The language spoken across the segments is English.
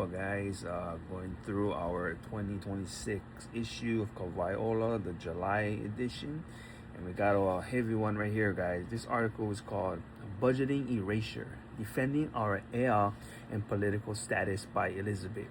go, guys. Going through our 2026 issue of Kavaiola, the July edition. And we got a heavy one right here, guys. This article is called Budgeting Erasure, Defending Our AI and Political Status by Elizabeth.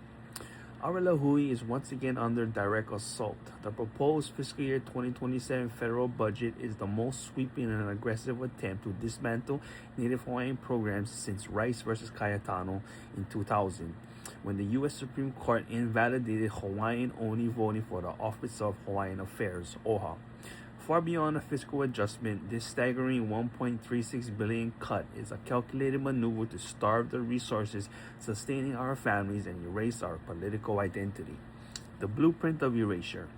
Our Lahui is once again under direct assault. The proposed fiscal year 2027 federal budget is the most sweeping and aggressive attempt to dismantle Native Hawaiian programs since Rice versus Cayetano in 2000, when the U.S. Supreme Court invalidated Hawaiian-only voting for the Office of Hawaiian Affairs, OHA. Far beyond a fiscal adjustment, this staggering $1.36 billion cut is a calculated maneuver to starve the resources sustaining our families and erase our political identity. The blueprint of erasure.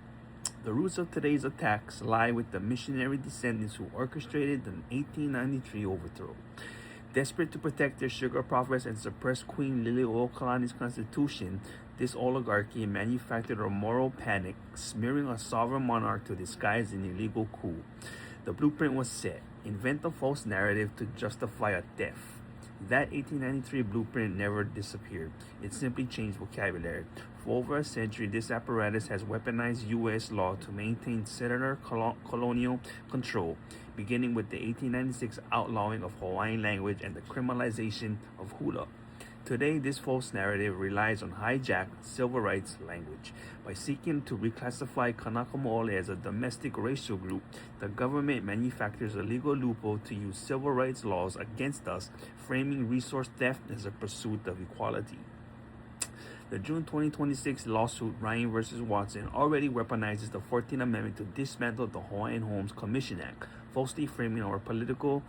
The roots of today's attacks lie with the missionary descendants who orchestrated the 1893 overthrow. Desperate to protect their sugar profits and suppress Queen Liliuokalani's constitution, this oligarchy manufactured a moral panic, smearing a sovereign monarch to disguise an illegal coup. The blueprint was set: invent a false narrative to justify a theft. That 1893 blueprint never disappeared. It simply changed vocabulary. For over a century, this apparatus has weaponized U.S. law to maintain settler colonial control, beginning with the 1896 outlawing of Hawaiian language and the criminalization of hula. Today, this false narrative relies on hijacked civil rights language. By seeking to reclassify Kanaka Mo'ole as a domestic racial group, the government manufactures a legal loophole to use civil rights laws against us, framing resource theft as a pursuit of equality. The June 2026 lawsuit, Ryan versus Watson, already weaponizes the 14th Amendment to dismantle the Hawaiian Homes Commission Act, falsely framing our political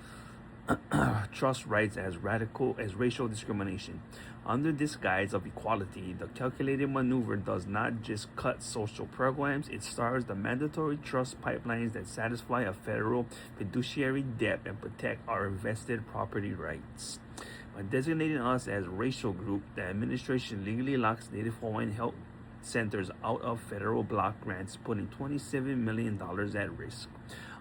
trust rights as racial discrimination. Under this guise of equality, the calculated maneuver does not just cut social programs, it starts the mandatory trust pipelines that satisfy a federal fiduciary debt and protect our vested property rights. By designating us as a racial group, the administration legally locks Native Hawaiian health centers out of federal block grants, putting $27 million at risk.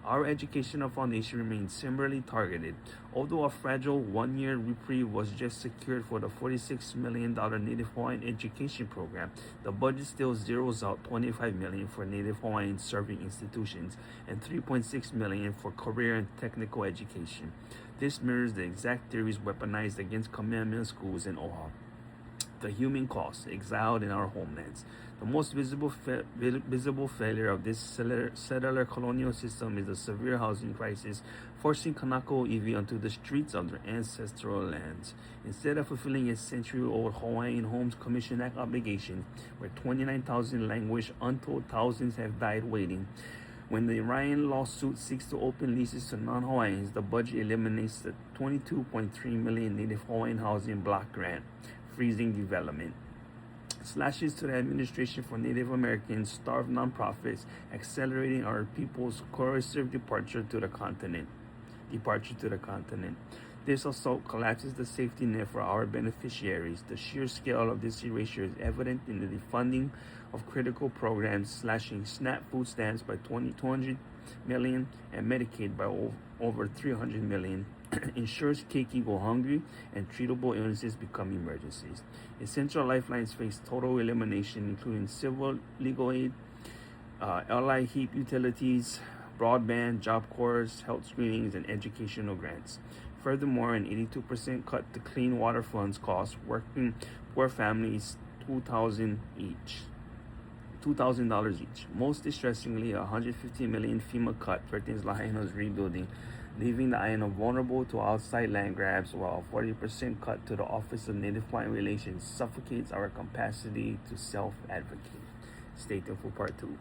Our educational foundation remains similarly targeted. Although a fragile one-year reprieve was just secured for the $46 million Native Hawaiian education program, the budget still zeroes out $25 million for Native Hawaiian serving institutions and $3.6 million for career and technical education. This mirrors the exact theories weaponized against Kamehameha schools in OHA. The human cost, exiled in our homelands. The most visible failure of this settler colonial system is the severe housing crisis, forcing Kanaka Iwi onto the streets of their ancestral lands. Instead of fulfilling its century-old Hawaiian Homes Commission Act obligation, where 29,000 languish, untold thousands have died waiting. When the Ryan lawsuit seeks to open leases to non-Hawaiians, the budget eliminates the $22.3 million Native Hawaiian housing block grant, freezing development. Slashes to the administration for Native Americans starve nonprofits, accelerating our people's coercive departure to the continent. This assault collapses the safety net for our beneficiaries. The sheer scale of this erasure is evident in the defunding of critical programs, slashing SNAP food stamps by $200 million and Medicaid by over $300 million. Ensures keiki go hungry and treatable illnesses become emergencies. Essential lifelines face total elimination, including civil legal aid, LI heap utilities, broadband, job corps, health screenings, and educational grants. Furthermore, an 82% cut to clean water funds costs working poor families $2,000 each. Most distressingly, a $150 million FEMA cut threatens Lahaina's rebuilding, leaving the island vulnerable to outside land grabs, while a 40% cut to the Office of Native Hawaiian Relations suffocates our capacity to self-advocate. Stay tuned for part 2.